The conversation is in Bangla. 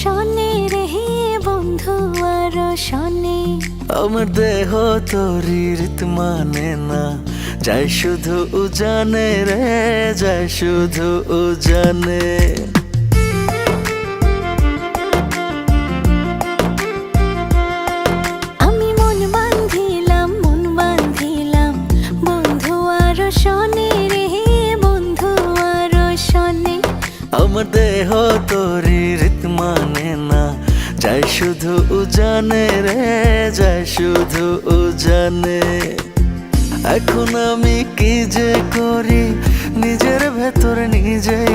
শনে রে বন্ধু আর শনে। আমার দেহ তোরি রীত মানে না, যাই শুধু উজানে রে, যাই শুধু উজানে। আমি মন বাঁধিলাম বন্ধু আর শনে রে বন্ধু আর শনে। আমার দেহ তোরি রীত মানে না, যাই শুধু উজানে রে, যাই শুধু উজানে। এখন আমি কি যে করি, নিজের ভেতর নিজেই